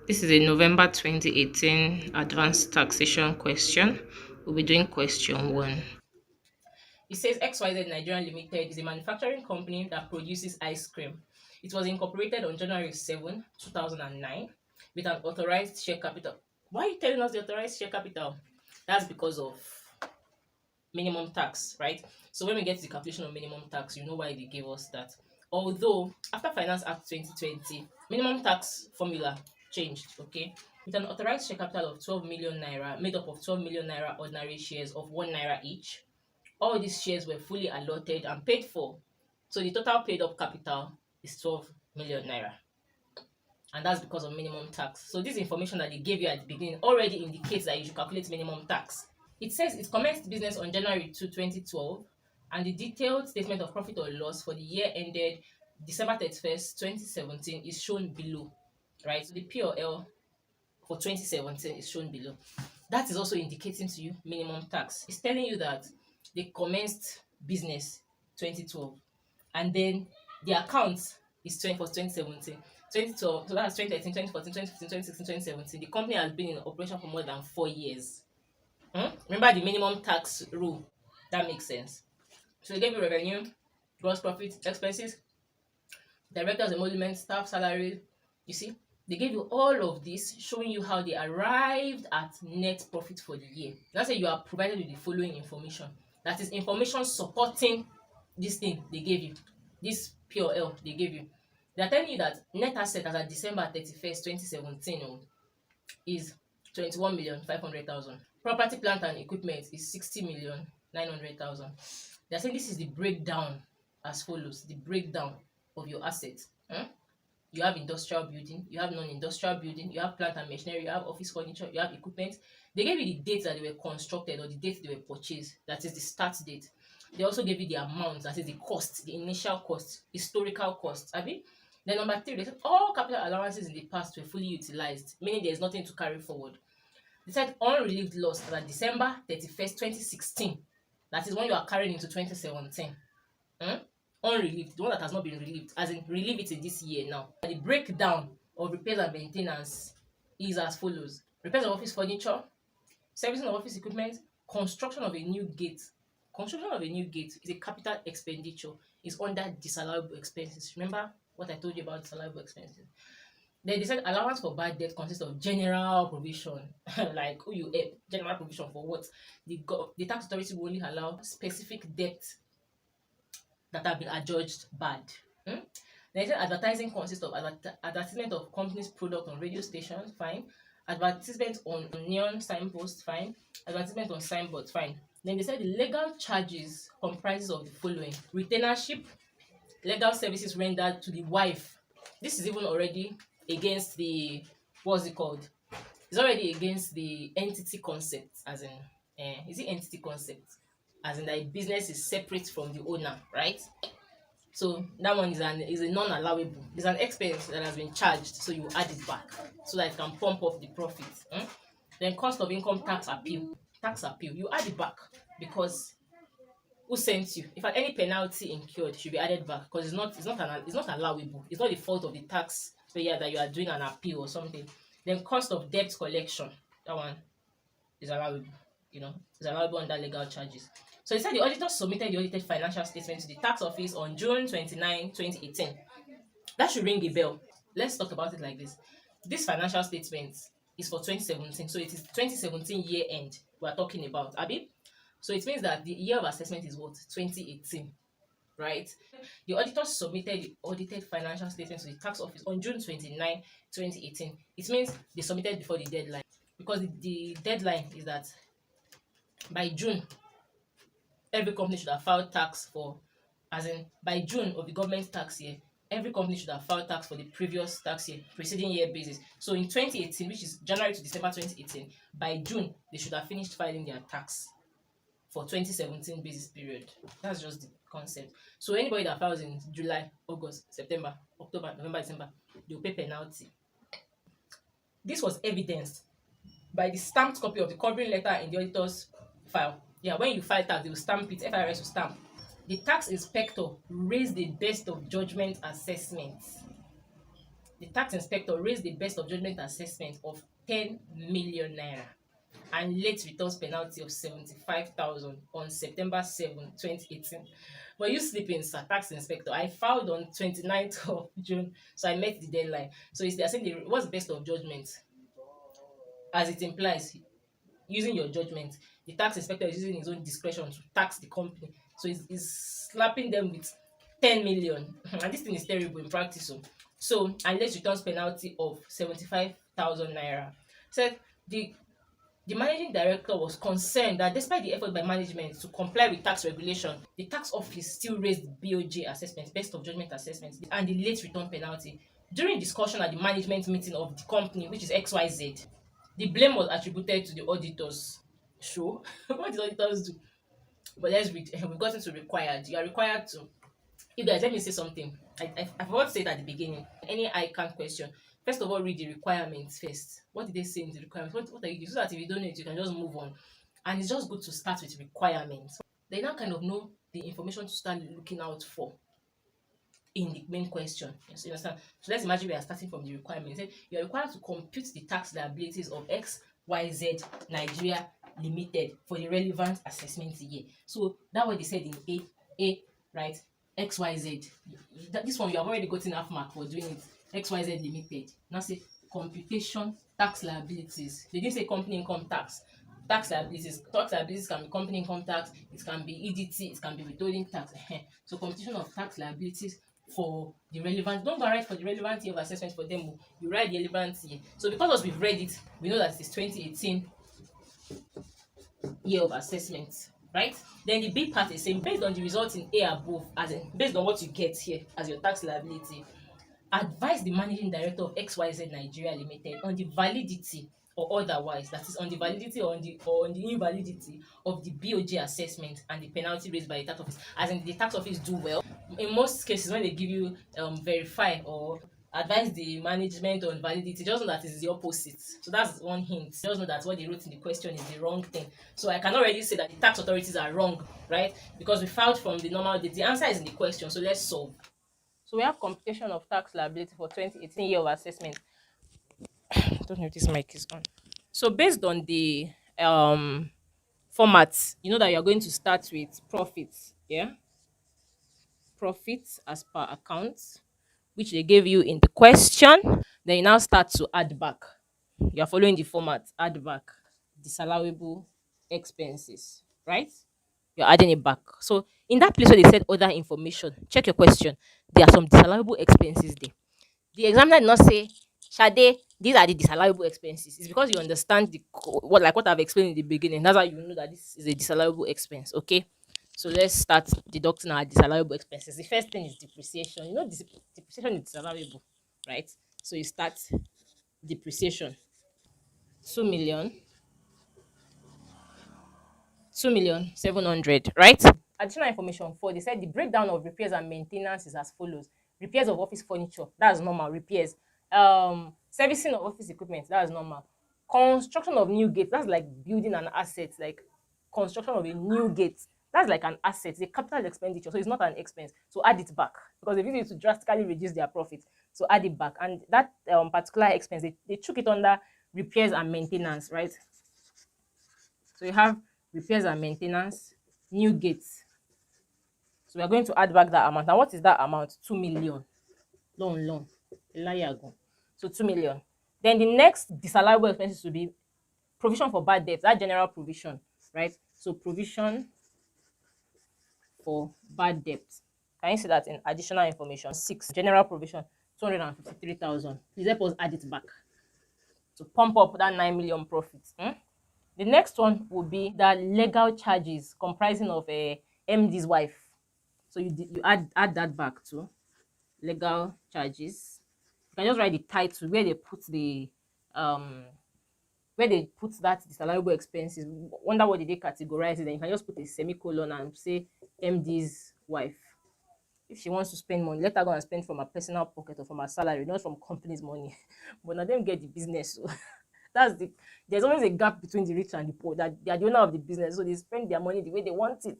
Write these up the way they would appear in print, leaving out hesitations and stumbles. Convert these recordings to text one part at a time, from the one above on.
This is a November 2018 advanced taxation question. We'll be doing question one. It says XYZ Nigeria Limited is a manufacturing company that produces ice cream. It was incorporated on January 7, 2009, with an authorized share capital. Why are you telling us the authorized share capital? That's because of minimum tax, right? So when we get to the calculation of minimum tax, you know why they gave us that. Although after Finance Act 2020, minimum tax formula changed, okay? With an authorized share capital of 12 million naira, made up of 12 million naira ordinary shares of 1 naira each, all these shares were fully allotted and paid for. So the total paid up capital is 12 million naira. And that's because of minimum tax. So this information that they gave you at the beginning already indicates that you should calculate minimum tax. It says it commenced business on January 2, 2012, and the detailed statement of profit or loss for the year ended December 31st, 2017 is shown below, right? So the P&L for 2017 is shown below. That is also indicating to you minimum tax. It's telling you that they commenced business 2012, and then the account is 2017. 2012, so that's 2013, 2014, 2015, 2016, 2017. The company has been in operation for more than 4 years. Remember the minimum tax rule. That makes sense. So they gave you revenue, gross profit, expenses, directors, emoluments, staff salary. You see, they gave you all of this, showing you how they arrived at net profit for the year. That's why you are provided with the following information. That is information supporting this thing they gave you, this P&L they gave you. They are telling you that net asset as at December 31st, 2017 is 21,500,000. Property, plant and equipment is 60,900,000. They're saying this is the breakdown as follows: the breakdown of your assets. You have industrial building, you have non-industrial building, you have plant and machinery, you have office furniture, you have equipment. They gave you the date that they were constructed or the date they were purchased, that is the start date. They also gave you the amount, that is the cost, the initial cost, historical cost. Then number three, they said all capital allowances in the past were fully utilized, meaning there's nothing to carry forward. They said unrelieved loss as at December 31st, 2016. That is when you are carrying into 2017. Unrelieved, the one that has not been relieved, as in relieve it in this year now. The breakdown of repairs and maintenance is as follows: repairs of office furniture, servicing of office equipment, construction of a new gate. Construction of a new gate is a capital expenditure, is under disallowable expenses. Remember what I told you about disallowable expenses? Then they said allowance for bad debt consists of general provision, like who you help, general provision for what? The tax authority will only allow specific debt that have been adjudged bad. Then they said advertising consists of advertisement of company's product on radio stations, fine. Advertisement on neon signposts, fine. Advertisement on signboards, fine. Then they said the legal charges comprises of the following: retainership, legal services rendered to the wife. This is even already against the, what's it called? It's already against the entity concept, as in, is it entity concept? As in that a business is separate from the owner, right? So that one is a non-allowable. It's an expense that has been charged, so you add it back so that it can pump up the profit. Then cost of income tax appeal. Tax appeal, you add it back because who sent you? If any penalty incurred, it should be added back because it's not allowable. It's not the fault of the taxpayer that you are doing an appeal or something. Then cost of debt collection. That one is allowable. Is allowable under legal charges. So he said the auditor submitted the audited financial statement to the tax office on June 29, 2018. That should ring a bell. Let's talk about it like this. This financial statement is for 2017. So it is 2017 year end we are talking about, Abi. So it means that the year of assessment is what? 2018, right? The auditor submitted the audited financial statement to the tax office on June 29, 2018. It means they submitted before the deadline because the deadline is that by June, every company should have filed tax for, as in by June of the government tax year, every company should have filed tax for the previous tax year, preceding year basis. So in 2018, which is January to December 2018, by June, they should have finished filing their tax for 2017 basis period. That's just the concept. So anybody that files in July, August, September, October, November, December, they'll pay penalty. This was evidenced by the stamped copy of the covering letter in the auditor's file. Yeah, when you file tax, they will stamp it, FIRS will stamp. The tax inspector raised the best of judgment assessment. The tax inspector raised the best of judgment assessment of 10 million naira and late returns penalty of 75,000 on September 7, 2018. But you sleeping, sir, tax inspector. I filed on 29th of June, so I met the deadline. So they're saying what's best of judgment, as it implies, using your judgment. The tax inspector is using his own discretion to tax the company. So he's slapping them with 10 million. And this thing is terrible in practice. So and late returns penalty of 75,000 naira. Said the the managing director was concerned that despite the effort by management to comply with tax regulation, the tax office still raised BOJ assessment, best of judgment assessment, and the late return penalty. During discussion at the management meeting of the company, which is XYZ, the blame was attributed to the auditors. Sure, what did auditors do? But let's read. We've gotten to required. You are required to. You guys, let me say something. I forgot to say it at the beginning. Any ICANN question, first of all, read the requirements first. What did they say in the requirements? What are you doing? So that if you don't know it, you can just move on. And it's just good to start with requirements. They now kind of know the information to start looking out for in the main question. Yes, you understand? So let's imagine we are starting from the requirements. You are required to compute the tax liabilities of XYZ Nigeria Limited for the relevant assessment year. So that what they said in A, right? XYZ. This one you have already gotten half mark for doing it. XYZ Limited. Now say computation tax liabilities. They didn't say company income tax. Tax liabilities can be company income tax, it can be EDT, it can be withholding tax. So computation of tax liabilities for the relevant, don't go write for the relevant year of assessment for them. You write the relevant year. So because we've read it, we know that it's 2018 year of assessment, right? Then the B part is saying based on the results in A above, as in based on what you get here as your tax liability, advise the managing director of XYZ Nigeria Limited on the validity or otherwise, that is on the validity or on the invalidity of the BOJ assessment and the penalty raised by the tax office. As in the tax office do well. In most cases, when they give you verify or advise the management on validity, just know that it's the opposite. So that's one hint. Just know that what they wrote in the question is the wrong thing. So I can already say that the tax authorities are wrong, right? Because we filed from the normal date. The answer is in the question, so let's solve. So we have computation of tax liability for 2018 year of assessment. I don't know if this mic is on. So based on the format, you know that you're going to start with profits, yeah? Profits as per account, which they gave you in the question. Then you now start to add back. You're following the format, add back disallowable expenses, right? You're adding it back. So in that place where they said other information, check your question. There are some disallowable expenses there. The examiner did not say, Shade, these are the disallowable expenses. It's because you understand what I've explained in the beginning. That's how you know that this is a disallowable expense. Okay. So let's start deducting our disallowable expenses. The first thing is depreciation. You know, depreciation is disallowable, right? So you start depreciation. 2 million, 2,700,000, right? Additional information for they said the breakdown of repairs and maintenance is as follows: repairs of office furniture, that's normal. Repairs, servicing of office equipment, that's normal. Construction of new gates, that's like building an asset. Like construction of a new gate, that's like an asset. It's a capital expenditure, so it's not an expense. So add it back because they need to drastically reduce their profit. So add it back, and that particular expense they took it under repairs and maintenance, right? So you have repairs and maintenance, new gates. So we are going to add back that amount. And what is that amount? 2 million. Loan. Elayago. So 2 million. Then the next disallowable expenses will be provision for bad debt, that general provision, right? So provision for bad debt. Can you see that in additional information? 6. General provision, 253,000. Please help us add it back to pump up that 9 million profits. The next one will be the legal charges comprising of a MD's wife. So you add that back to legal charges. You can just write the title where they put the that disallowable expenses. Wonder what did they categorize it? Then you can just put a semicolon and say MD's wife. If she wants to spend money, let her go and spend from her personal pocket or from her salary, not from company's money. But now them get the business. So there's always a gap between the rich and the poor, that they are the owner of the business, so they spend their money the way they want it.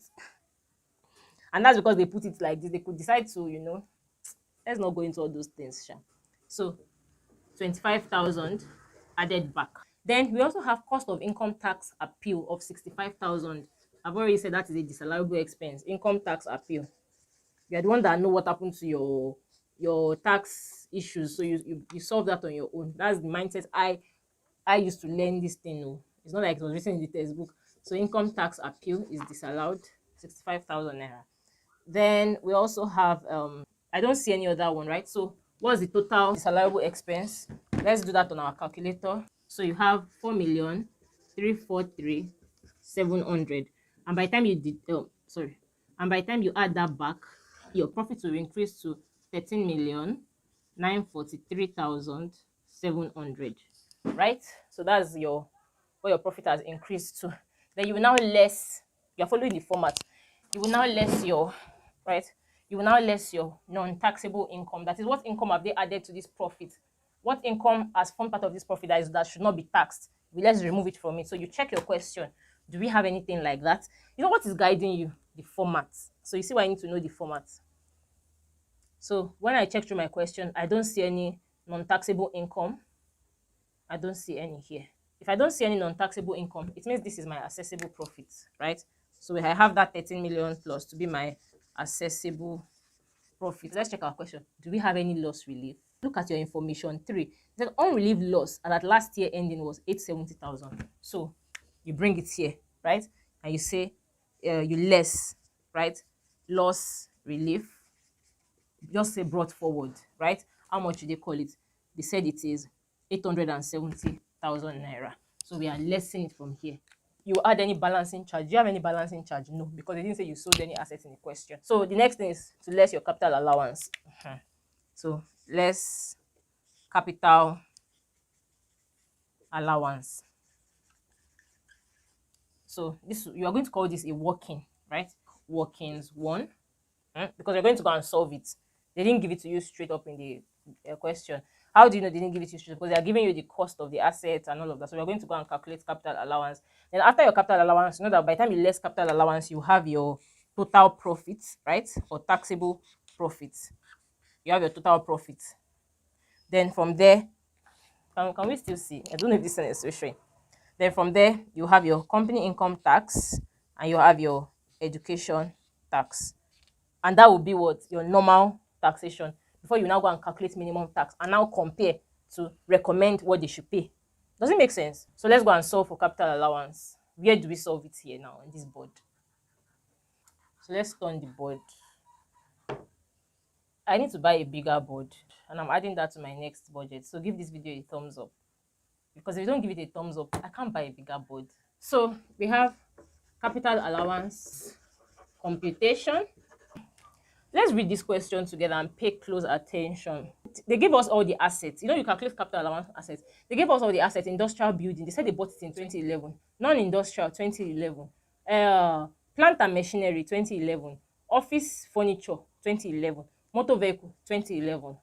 And that's because they put it like this. They could decide to, let's not go into all those things, sha. So 25,000 added back. Then we also have cost of income tax appeal of 65,000. I've already said that is a disallowable expense. Income tax appeal. You're the one that know what happened to your tax issues, so you solve that on your own. That's the mindset I used to learn this thing. No, it's not like it was written in the textbook. So income tax appeal is disallowed, 65,000 naira. Then we also have I don't see any other one, right? So what's the total disallowable expense? Let's do that on our calculator. So you have 4,343,700, and by the time you did and by the time you add that back, your profit will increase to 13,943,700, right? So that's your what your profit has increased to. Then you will now less, you're following the format, you will now less your, right, you will now less your non-taxable income. That is, what income have they added to this profit? What income has formed part of this profit that should not be taxed? Let's remove it from it. So you check your question. Do we have anything like that? You know what is guiding you? The format. So you see why I need to know the format. So when I check through my question, I don't see any non-taxable income. I don't see any here. If I don't see any non-taxable income, it means this is my accessible profit, right? So I have that 13 million plus to be my accessible profit. Let's check our question. Do we have any loss relief? Look at your information 3. The unrelieved loss at that last year ending was 870,000. So you bring it here, right? And you say you less, right? Loss relief. Just say brought forward, right? How much do they call it? They said it is 870,000 naira. So we are lessing it from here. You add any balancing charge? Do you have any balancing charge? No, because they didn't say you sold any assets in the question. So the next thing is to less your capital allowance. So less capital allowance. So this, you are going to call this a working, right? Workings 1, because you're going to go and solve it. They didn't give it to you straight up in the question. How do you know they didn't give it to you straight? Because they are giving you the cost of the assets and all of that. So we're going to go and calculate capital allowance. Then after your capital allowance, you know that by the time you less capital allowance, you have your total profits, right? Or taxable profits. You have your total profits. Then from there, can we still see? I don't know if this is showing. Then from there, you have your company income tax and you have your education tax. And that will be what? Your normal taxation. Before you now go and calculate minimum tax and now compare to recommend what they should pay. Does it make sense? So let's go and solve for capital allowance. Where do we solve it here now on this board? So let's turn the board. I need to buy a bigger board and I'm adding that to my next budget. So give this video a thumbs up. Because if you don't give it a thumbs up, I can't buy a bigger board. So we have capital allowance computation. Let's read this question together and pay close attention. They gave us all the assets. You know, you calculate capital allowance assets. They gave us all the assets. Industrial building. They said they bought it in 2011. Non-industrial, 2011. Plant and machinery, 2011. Office furniture, 2011. Motor vehicle, 2011.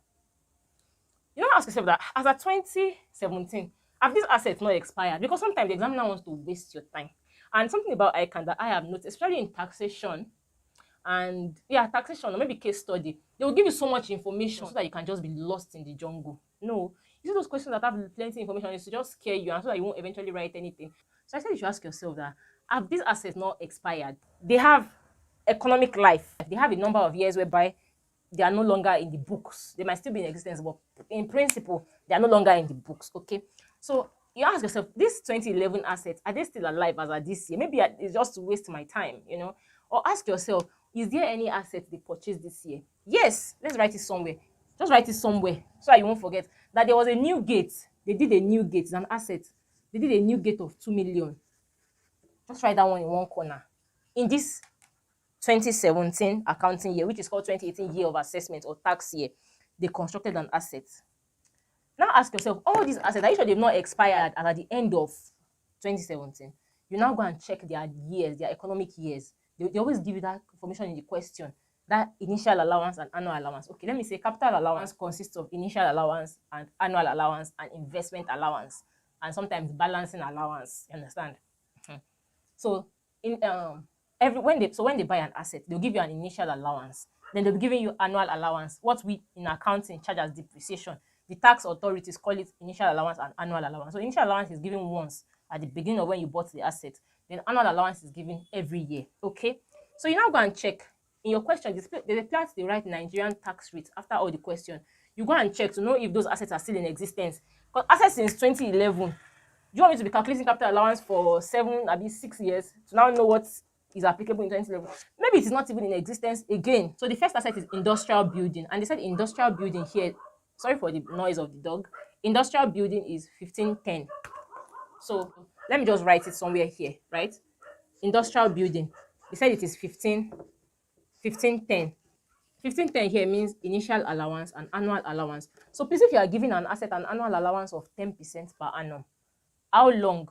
You don't ask yourself that as at 2017, have these assets not expired? Because sometimes the examiner wants to waste your time. And something about ICANN that I have noticed, especially in taxation, and yeah, taxation or maybe case study, they will give you so much information so that you can just be lost in the jungle. No, you see those questions that have plenty of information is to just scare you and so that you won't eventually write anything. So I said you should ask yourself that, have these assets not expired? They have economic life. They have a number of years whereby they are no longer in the books. They might still be in existence, but in principle, they are no longer in the books. Okay, so you ask yourself, these 2011 assets, are they still alive as at this year? Maybe it's just to waste my time, you know. Or ask yourself, is there any asset they purchased this year? Yes, let's write it somewhere. Just write it somewhere so that you won't forget that there was a new gate. They did a new gate, it's an asset. They did a new gate of 2 million. Just write that one in one corner. In this 2017 accounting year, which is called 2018 year of assessment or tax year, they constructed an asset. Now ask yourself, all these assets, are you sure they've not expired at the end of 2017? You now go and check their years, their economic years. They always give you that information in the question, that initial allowance and annual allowance. Okay, let me say capital allowance consists of initial allowance and annual allowance and investment allowance and sometimes balancing allowance. You understand? So in when they buy an asset, they'll give you an initial allowance. Then they'll be giving you annual allowance, what we in accounting charge as depreciation. The tax authorities call it initial allowance and annual allowance. So initial allowance is given once at the beginning of when you bought the asset. Then annual allowance is given every year. Okay. So you now go and check in your question. There's a place they write Nigerian tax rate after all the question. You go and check to know if those assets are still in existence. Because assets since 2011. Do you want me to be calculating capital allowance for 6 years to now know what is applicable in 2011? Maybe it is not even in existence again. So the first asset is industrial building, and they said industrial building here. Sorry for the noise of the dog. Industrial building is 1510. So let me just write it somewhere here, right? Industrial building. They said it is 1510. 1510 here means initial allowance and annual allowance. So please, if you are giving an asset an annual allowance of 10% per annum, how long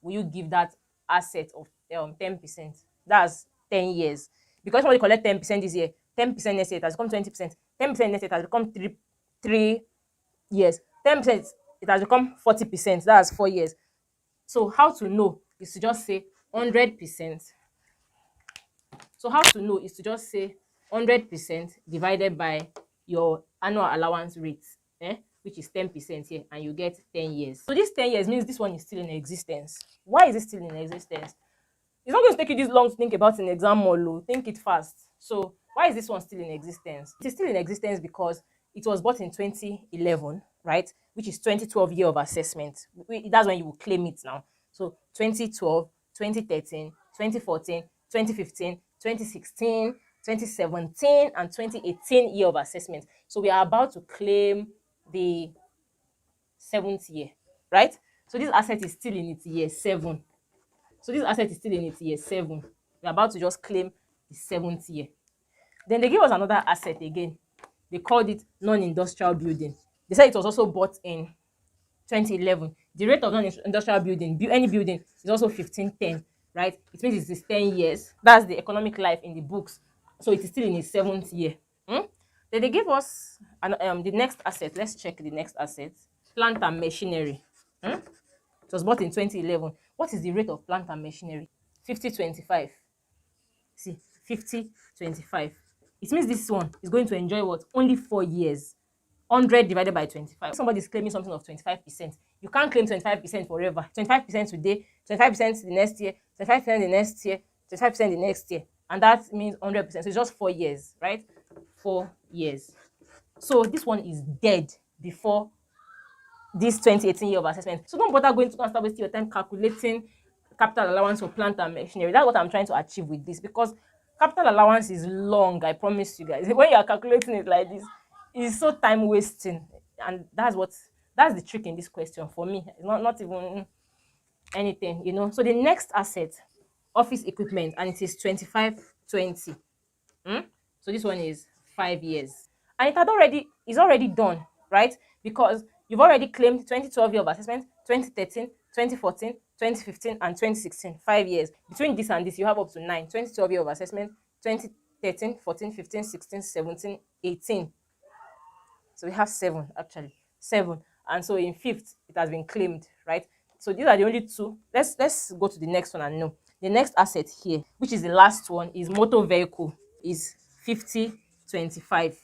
will you give that asset of 10%? That's 10 years. Because somebody collect 10% this year, 10% next year, it has become 20%. 10% next year, it has become 3 years. 10%, it has become 40%. That's 4 years. So how to know is to just say 100%. So how to know is to just say 100% divided by your annual allowance rate, which is 10% here, and you get 10 years. So this 10 years means this one is still in existence. Why is it still in existence? It's not going to take you this long to think about an exam model. Think it fast. So why is this one still in existence? It is still in existence because it was bought in 2011, right? Which is 2012 year of assessment. That's when you will claim it now. So 2012, 2013, 2014, 2015, 2016, 2017, and 2018 year of assessment. So we are about to claim the 7th year, right? So this asset is still in its year 7. So this asset is still in its year 7. We're about to just claim the 7th year. Then they gave us another asset again. They called it non-industrial building. They said it was also bought in 2011. The rate of non-industrial building, any building, is also 1510, right? It means it is 10 years. That's the economic life in the books. So it is still in its 7th year. Then they gave us the next asset. Let's check the next asset. Plant and machinery. It was bought in 2011. What is the rate of plant and machinery? 50-25. See, 50-25. It means this one is going to enjoy what? Only 4 years. 100 divided by 25. If somebody is claiming something of 25%, you can't claim 25% forever. 25% today, 25% the next year, 25% the next year, 25% the next year. And that means 100%. So it's just 4 years, right? 4 years. So this one is dead before this 2018 year of assessment. So don't bother going to start wasting your time calculating capital allowance for plant and machinery. That's what I'm trying to achieve with this, because capital allowance is long, I promise you guys. When you are calculating it like this, it's so time wasting. And that's the trick in this question for me. It's not even anything. So the next asset, office equipment, and it is 25-20. So this one is 5 years. And it's already done, right? Because you've already claimed 2012 year of assessment, 2013, 2014, 2015, and 2016. 5 years. Between this and this, you have up to 9. 2012 year of assessment, 2013, 14, 15, 16, 17, 18. So we have 7, actually. 7. And so in 5th, it has been claimed, right? So these are the only 2. Let's go to the next one and know. The next asset here, which is the last one, is motor vehicle, is 50-25.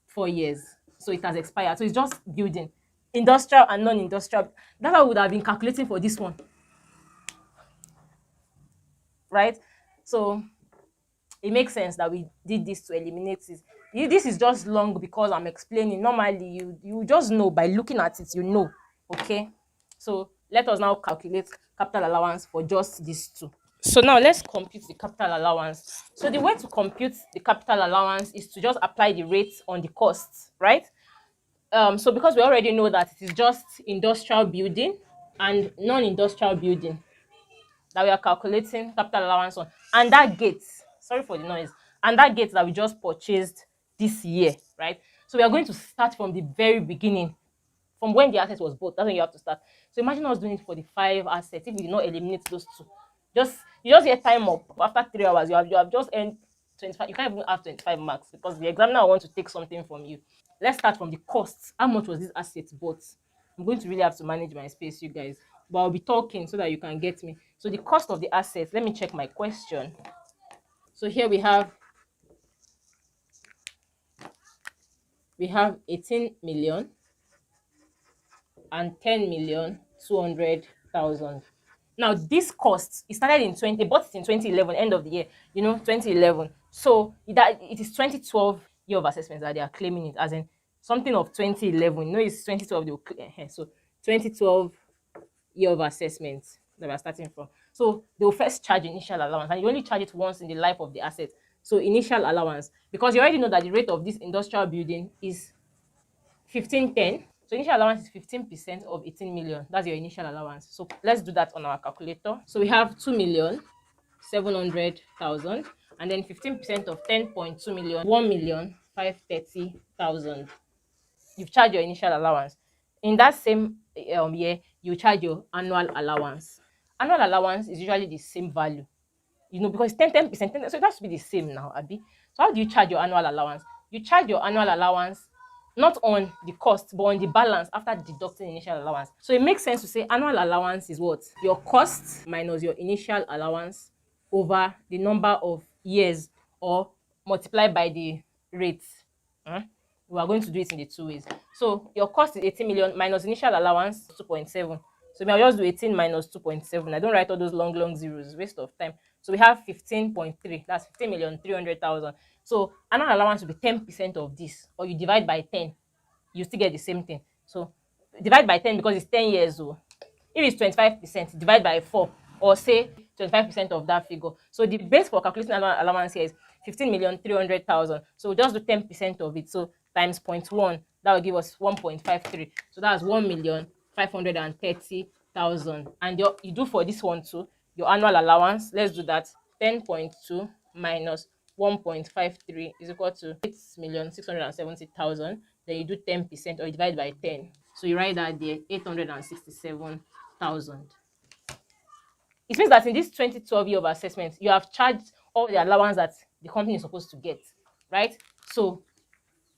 4 years. So it has expired. So it's just building. Industrial and non-industrial. That's how we would have been calculating for this one. Right? So it makes sense that we did this to eliminate this. This is just long because I'm explaining. Normally, you just know by looking at it, Okay? So let us now calculate capital allowance for just these 2. So now let's compute the capital allowance. So the way to compute the capital allowance is to just apply the rate on the costs, right? So because we already know that it is just industrial building and non-industrial building that we are calculating capital allowance on, and that gate, sorry for the noise, and that gate that we just purchased this year, right? So we are going to start from the very beginning, from when the asset was bought. That's when you have to start. So imagine us doing it for the 5 assets if we did not eliminate those 2. You just get time up. After 3 hours, you have just earned 25. You can't even have 25 marks because the examiner wants to take something from you. Let's start from the costs. How much was this asset bought? I'm going to really have to manage my space, you guys. But I'll be talking so that you can get me. So the cost of the assets, let me check my question. So here we have 18 million. and 10,200,000. Now this cost, it started in 20, bought it in 2011, end of the year, 2011. So that it is 2012 year of assessments that they are claiming it, as in something of 2011. It's 2012 they will so 2012 year of assessment that we're starting from. So they will first charge initial allowance, and you only charge it once in the life of the asset. So initial allowance, because you already know that the rate of this industrial building is 1510. So initial allowance is 15% of 18 million. That's your initial allowance. So let's do that on our calculator. So we have 2,700,000, and then 15% of 10.2 million, 1,530,000. You've charged your initial allowance. In that same year, you charge your annual allowance. Annual allowance is usually the same value, because 10%, so it has to be the same now, Abby. So how do you charge your annual allowance? You charge your annual allowance not on the cost, but on the balance after deducting initial allowance. So it makes sense to say annual allowance is what? Your cost minus your initial allowance over the number of years, or multiplied by the rate. Huh? We are going to do it in the two ways. So your cost is 18 million minus initial allowance 2.7. So I'll just do 18 minus 2.7. I don't write all those long zeros, waste of time. So we have 15.3. That's 15,300,000. So annual allowance will be 10% of this, or you divide by 10, you still get the same thing. So divide by 10 because it's 10 years old. If it's 25%, divide by 4, or say 25% of that figure. So the base for calculating annual allowance here is 15,300,000. So just do 10% of it. So times 0.1, that will give us 1.53. So that's 1,530,000. And you do for this one too, your annual allowance. Let's do that. 10.2 minus 1.53 is equal to 8,670,000. Then you do 10%, or you divide by 10. So you write that there, 867,000. It means that in this 2012 year of assessment, you have charged all the allowance that the company is supposed to get, right? So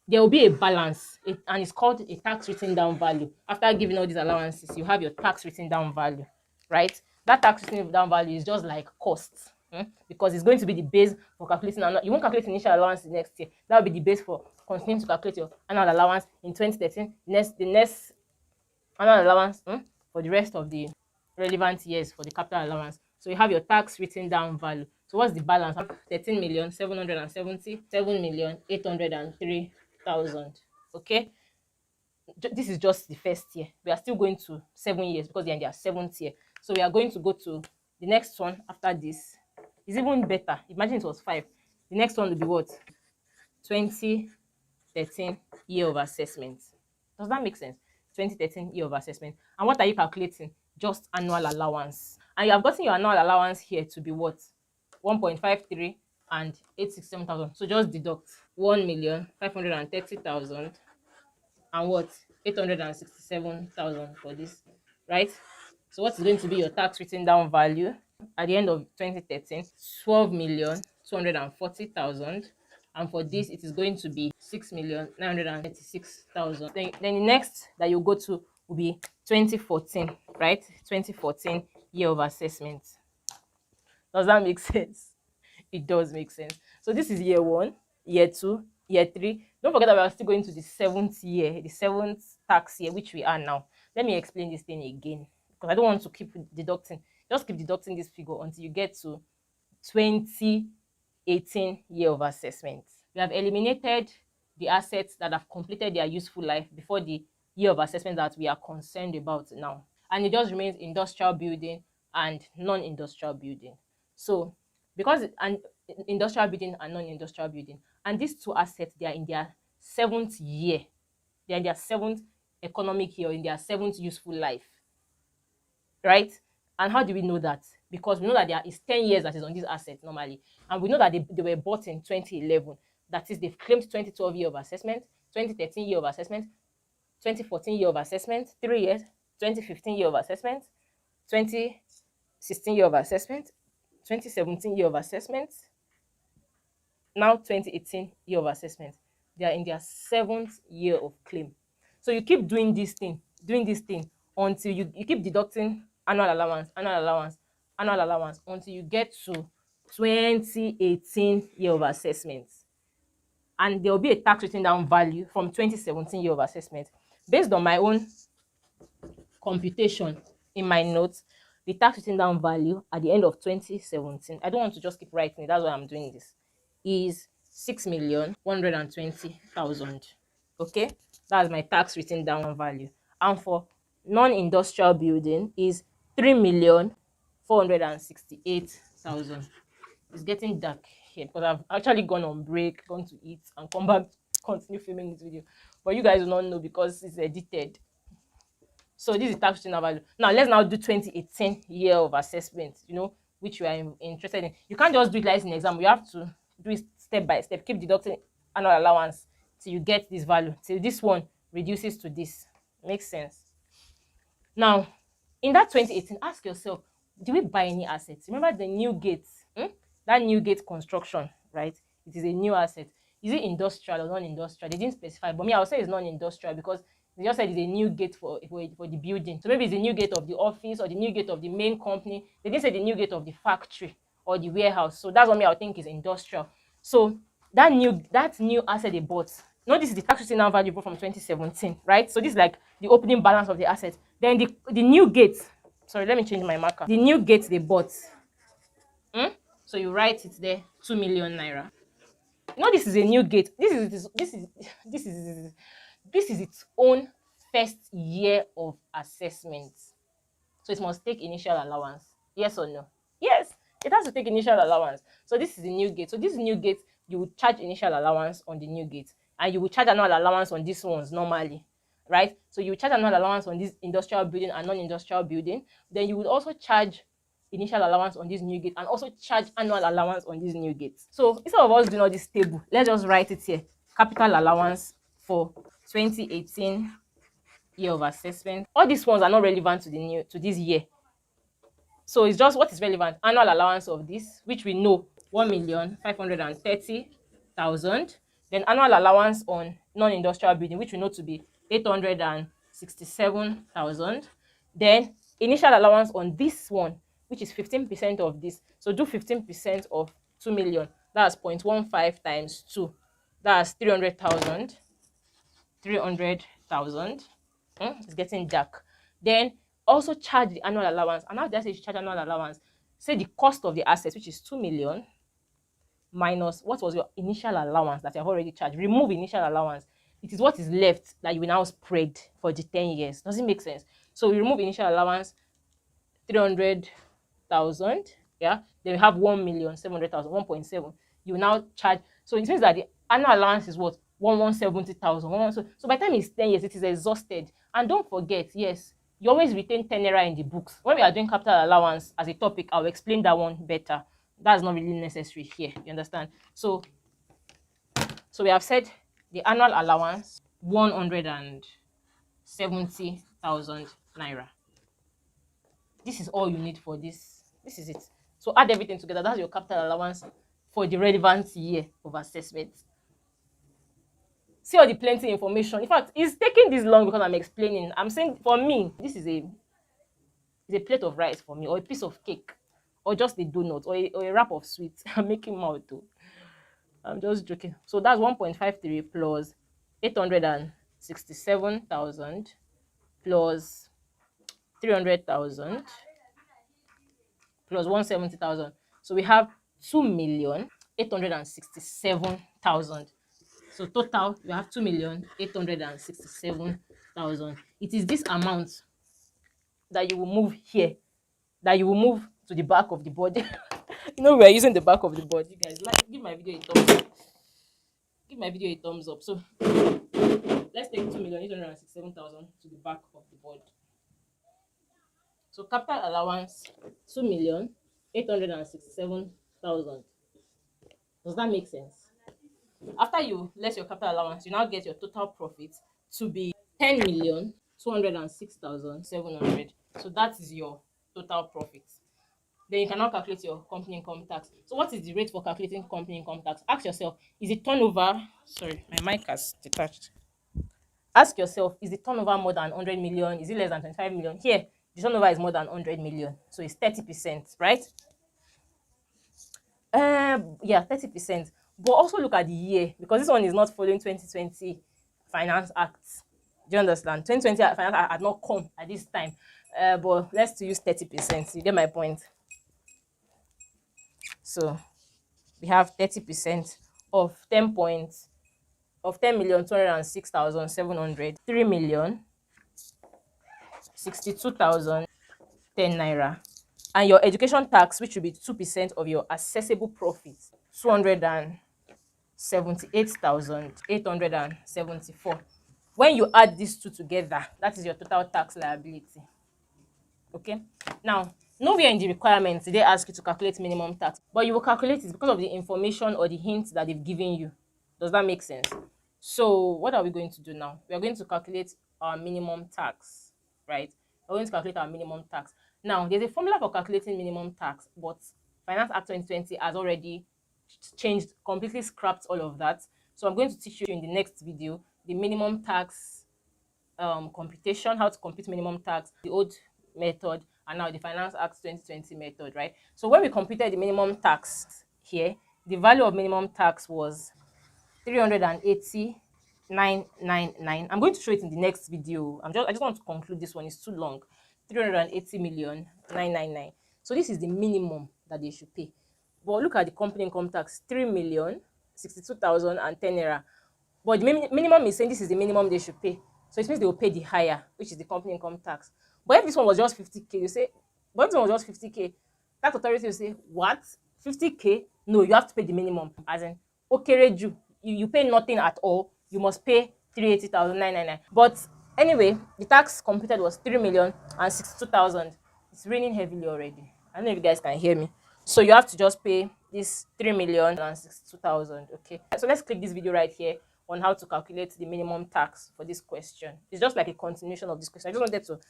there will be a balance, and it's called a tax written down value. After giving all these allowances, you have your tax written down value, right? That tax written down value is just like cost, because it's going to be the base for calculating. You won't calculate initial allowance the next year. That will be the base for continuing to calculate your annual allowance in 2013. The next annual allowance for the rest of the relevant years for the capital allowance. So you have your tax written down value. So what's the balance? 13,777,803,000. Okay, this is just the first year. We are still going to 7 years because they're in their seventh year. So we are going to go to the next one after this. It's even better. Imagine it was 5. The next one will be what? 2013 year of assessment. Does that make sense? 2013 year of assessment. And what are you calculating? Just annual allowance. And you have gotten your annual allowance here to be what? 1.53 and 867,000. So just deduct 1,530,000 and what? 867,000 for this, right? So what is going to be your tax written down value at the end of 2013? 12,240,000. And for this, it is going to be 6,936,000. Then the next that you go to will be 2014, right? 2014 year of assessment. Does that make sense? It does make sense. So this is year 1, year 2, year 3. Don't forget that we are still going to the 7th year, the 7th tax year, which we are now. Let me explain this thing again, because I don't want to keep deducting. Just keep deducting this figure until you get to 2018 year of assessment. We have eliminated the assets that have completed their useful life before the year of assessment that we are concerned about now. And it just remains industrial building and non-industrial building. So because industrial building and non-industrial building, and these two assets, they are in their 7th year. They are in their 7th economic year, in their 7th useful life, right? And how do we know that? Because we know that there is 10 years that is on this asset normally, and we know that they were bought in 2011. That is, they've claimed 2012 year of assessment, 2013 year of assessment, 2014 year of assessment, 3 years, 2015 year of assessment, 2016 year of assessment, 2017 year of assessment, now 2018 year of assessment. They are in their 7th year of claim. So you keep doing this thing until you keep deducting annual allowance, until you get to 2018 year of assessment. And there will be a tax written down value from 2017 year of assessment based on my own computation in my notes the tax written down value at the end of 2017. I don't want to just keep writing it, that's why I'm doing this. Is 6,120,000. Okay, that's my tax written down value. And for non-industrial building is 3,468,000. It's getting dark here because I've actually gone on break, gone to eat, and come back to continue filming this video. But you guys will not know because it's edited. So this is tax return value. Now let's now do 2018 year of assessment, which you are interested in. You can't just do it like in exam. You have to do it step by step. Keep deducting annual allowance till you get this value, till this one reduces to this. Makes sense. Now, in that 2018, ask yourself, did we buy any assets? Remember the new gate, that new gate construction, right? It is a new asset. Is it industrial or non-industrial? They didn't specify, but me, I would say it's non-industrial because they just said it's a new gate for the building. So maybe it's the new gate of the office or the new gate of the main company. They didn't say the new gate of the factory or the warehouse. So that's what me I would think is industrial. So that new asset they bought. This is the tax return value from 2017, right? So this is like the opening balance of the asset. Then the new gate. Sorry, let me change my marker. The new gate they bought. So you write it there, 2 million naira. This is a new gate. This is its own first year of assessment. So it must take initial allowance. Yes or no? Yes, it has to take initial allowance. So this is the new gate. So this new gate, you will charge initial allowance on the new gate, and you will charge annual allowance on these ones normally, right? So you will charge annual allowance on this industrial building and non-industrial building. Then you would also charge initial allowance on this new gate and also charge annual allowance on these new gates. So instead of us doing all this table, let's just write it here. Capital allowance for 2018 year of assessment. All these ones are not relevant to this year. So it's just what is relevant. Annual allowance of this, which we know 1,530,000. Then annual allowance on non-industrial building, which we know to be 867,000. Then initial allowance on this one, which is 15% of this. So do 15% of 2 million. That's 0.15 times 2. That's 300,000. 300,000. It's getting dark. Then also charge the annual allowance. And now that says charge annual allowance, say the cost of the assets, which is 2 million, minus what was your initial allowance that you have already charged. Remove initial allowance. It is what is left that you will now spread for the 10 years. Does it make sense? So we remove initial allowance, 300,000. Yeah. Then we have 1,700,000, 1.7. You now charge. So it means that the annual allowance is what? 170,000. So by the time it's 10 years, it is exhausted. And don't forget, yes, you always retain 10 naira in the books. When we are doing capital allowance as a topic, I'll explain that one better. That's not really necessary here. You understand? So we have said the annual allowance 170,000 naira. This is all you need for this. This is it. So add everything together. That's your capital allowance for the relevant year of assessment. See all the plenty information. In fact, it's taking this long because I'm explaining. I'm saying for me, this is a plate of rice for me, or a piece of cake, or just a donut, or a wrap of sweets. I'm making mouth too. I'm just joking. So that's 1.53 plus 867,000 plus 300,000 plus 170,000. So we have 2,867,000. So total, we have 2,867,000. It is this amount that you will move here, that you will move to the back of the board. We are using the back of the board. You guys, give my video a thumbs up. Give my video a thumbs up. So let's take 2,867,000 to the back of the board. So capital allowance 2,867,000. Does that make sense? After you less your capital allowance, you now get your total profit to be 10,206,700. So that is your total profit. Then you can now calculate your company income tax. So what is the rate for calculating company income tax? Ask yourself, is the turnover, sorry, my mic has detached. Ask yourself, is the turnover more than 100 million? Is it less than 25 million? Here, the turnover is more than 100 million. So it's 30%, right? Yeah, 30%. But also look at the year, because this one is not following 2020 Finance Act. Do you understand? 2020 finance had not come at this time. But let's use 30%. You get my point? So we have 30% of 10 points of 10,206,700, 3,062,010 naira. And your education tax, which will be 2% of your assessable profit, 278,874. When you add these two together, that is your total tax liability. Okay. Now, nowhere in the requirements did they ask you to calculate minimum tax, but you will calculate it because of the information or the hints that they've given you. Does that make sense? So, what are we going to do now? We are going to calculate our minimum tax, right? We're going to calculate our minimum tax. Now, there's a formula for calculating minimum tax, but Finance Act 2020 has already changed, completely scrapped all of that. So, I'm going to teach you in the next video the minimum tax computation, how to compute minimum tax, the old method, and now the Finance Act 2020 method, right? So when we computed the minimum tax here, the value of minimum tax was 380,999. I'm going to show it in the next video. I just want to conclude this one. It's too long. 380,999. So this is the minimum that they should pay. But look at the company income tax, 3,062,010 naira. But the minimum is saying this is the minimum they should pay. So it means they will pay the higher, which is the company income tax. But if this one was just 50K, you say, but if this one was just 50K, that authority will say, what? 50K? No, you have to pay the minimum. As in, okay, you pay nothing at all, you must pay 380,999. But anyway, the tax computed was 3,062,000. It's raining heavily already. I don't know if you guys can hear me. So you have to just pay this 3,062,000. Okay. So let's click this video right here on how to calculate the minimum tax for this question. It's just like a continuation of this question. I just wanted to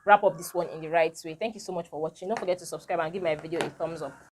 wrap up this one in the right way. Thank you so much for watching. Don't forget to subscribe and give my video a thumbs up.